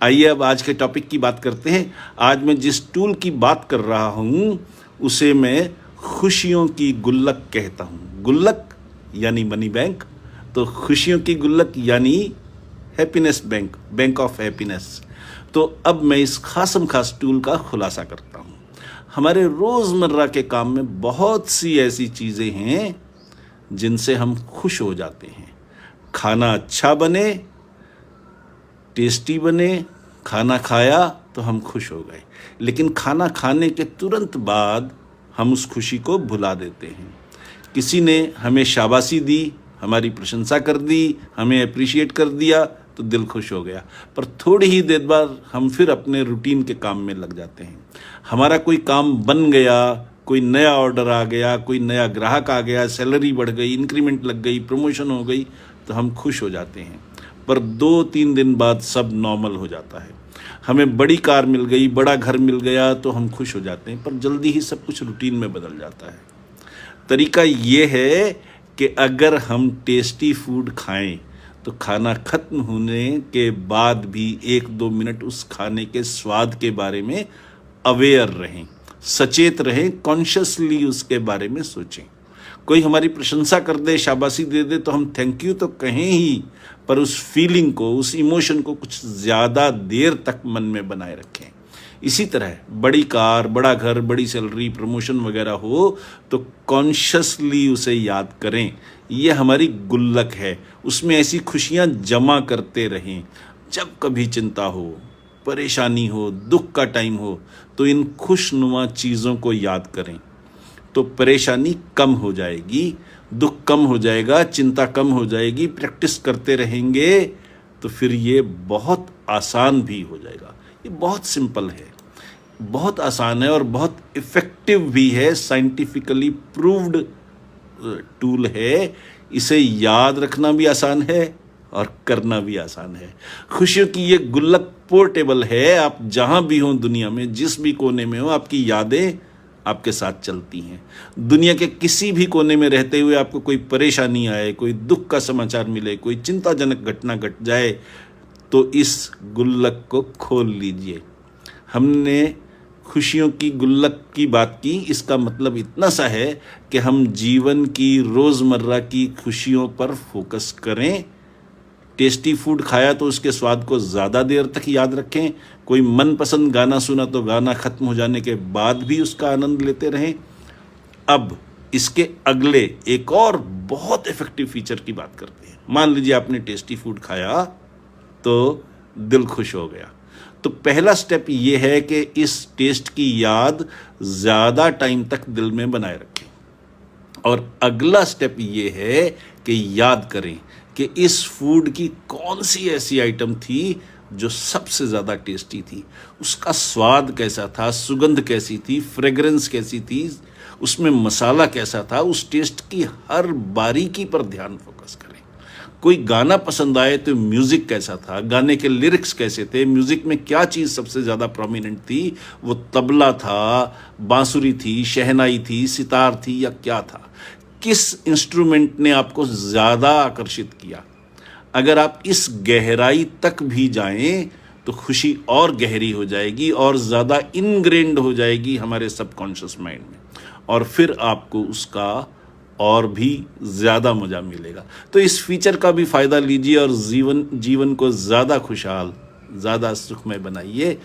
आइए अब आज के टॉपिक की बात करते हैं। आज मैं जिस टूल की बात कर रहा हूँ उसे मैं खुशियों की गुल्लक कहता हूँ। गुल्लक यानी मनी बैंक, तो खुशियों की गुल्लक यानी happiness bank, bank of happiness. तो अब मैं इस खासम खास टूल का खुलासा करता हूँ। हमारे रोज़मर्रा के काम में बहुत सी ऐसी चीज़ें हैं जिनसे हम खुश हो जाते हैं। खाना अच्छा बने, टेस्टी बने, खाना खाया तो हम खुश हो गए, लेकिन खाना खाने के तुरंत बाद हम उस खुशी को भुला देते हैं। किसी ने हमें शाबाशी दी, हमारी प्रशंसा कर दी, हमें अप्रिशिएट कर दिया तो दिल खुश हो गया, पर थोड़ी ही देर बाद हम फिर अपने रूटीन के काम में लग जाते हैं। हमारा कोई काम बन गया, कोई नया ऑर्डर आ गया, कोई नया ग्राहक आ गया, सैलरी बढ़ गई, इंक्रीमेंट लग गई, प्रमोशन हो गई तो हम खुश हो जाते हैं, पर 2-3 दिन बाद सब नॉर्मल हो जाता है। हमें बड़ी कार मिल गई, बड़ा घर मिल गया तो हम खुश हो जाते हैं, पर जल्दी ही सब कुछ रूटीन में बदल जाता है। तरीका ये है कि अगर हम टेस्टी फूड खाएं तो खाना खत्म होने के बाद भी 1-2 मिनट उस खाने के स्वाद के बारे में अवेयर रहें, सचेत रहें, कॉन्शियसली उसके बारे में सोचें। कोई हमारी प्रशंसा कर दे, शाबाशी दे दे तो हम थैंक यू तो कहें ही, पर उस फीलिंग को, उस इमोशन को कुछ ज़्यादा देर तक मन में बनाए रखें। इसी तरह बड़ी कार, बड़ा घर, बड़ी सैलरी, प्रमोशन वगैरह हो तो कॉन्शियसली उसे याद करें। ये हमारी गुल्लक है, उसमें ऐसी खुशियाँ जमा करते रहें। जब कभी चिंता हो, परेशानी हो, दुख का टाइम हो तो इन खुशनुमा चीज़ों को याद करें, तो परेशानी कम हो जाएगी, दुख कम हो जाएगा, चिंता कम हो जाएगी। प्रैक्टिस करते रहेंगे तो फिर ये बहुत आसान भी हो जाएगा। ये बहुत सिंपल है, बहुत आसान है और बहुत इफ़ेक्टिव भी है। साइंटिफिकली प्रूव्ड टूल है। इसे याद रखना भी आसान है और करना भी आसान है। खुशियों की ये गुल्लक पोर्टेबल है। आप जहाँ भी हों दुनिया में, जिस भी कोने में हो, आपकी यादें आपके साथ चलती हैं। दुनिया के किसी भी कोने में रहते हुए आपको कोई परेशानी आए, कोई दुख का समाचार मिले, कोई चिंताजनक घटना घट जाए तो इस गुल्लक को खोल लीजिए। हमने खुशियों की गुल्लक की बात की, इसका मतलब इतना सा है कि हम जीवन की रोज़मर्रा की खुशियों पर फोकस करें। टेस्टी फूड खाया तो उसके स्वाद को ज़्यादा देर तक याद रखें। कोई मनपसंद गाना सुना तो गाना ख़त्म हो जाने के बाद भी उसका आनंद लेते रहें। अब इसके अगले एक और बहुत इफ़ेक्टिव फीचर की बात करते हैं। मान लीजिए आपने टेस्टी फूड खाया तो दिल खुश हो गया, तो पहला स्टेप ये है कि इस टेस्ट की याद ज़्यादा टाइम तक दिल में बनाए रखें। और अगला स्टेप ये है कि याद करें कि इस फूड की कौन सी ऐसी आइटम थी जो सबसे ज़्यादा टेस्टी थी, उसका स्वाद कैसा था, सुगंध कैसी थी, फ्रेग्रेंस कैसी थी, उसमें मसाला कैसा था। उस टेस्ट की हर बारीकी पर ध्यान फोकस करें। कोई गाना पसंद आए तो म्यूज़िक कैसा था, गाने के लिरिक्स कैसे थे, म्यूज़िक में क्या चीज़ सबसे ज़्यादा प्रोमिनेंट थी, वो तबला था, बांसुरी थी, शहनाई थी, सितार थी या क्या था, किस इंस्ट्रूमेंट ने आपको ज़्यादा आकर्षित किया। अगर आप इस गहराई तक भी जाएं तो खुशी और गहरी हो जाएगी और ज़्यादा इनग्रेन्ड हो जाएगी हमारे सबकॉन्शियस माइंड में, और फिर आपको उसका और भी ज़्यादा मज़ा मिलेगा। तो इस फीचर का भी फ़ायदा लीजिए और जीवन को ज़्यादा खुशहाल, ज़्यादा सुखमय बनाइए।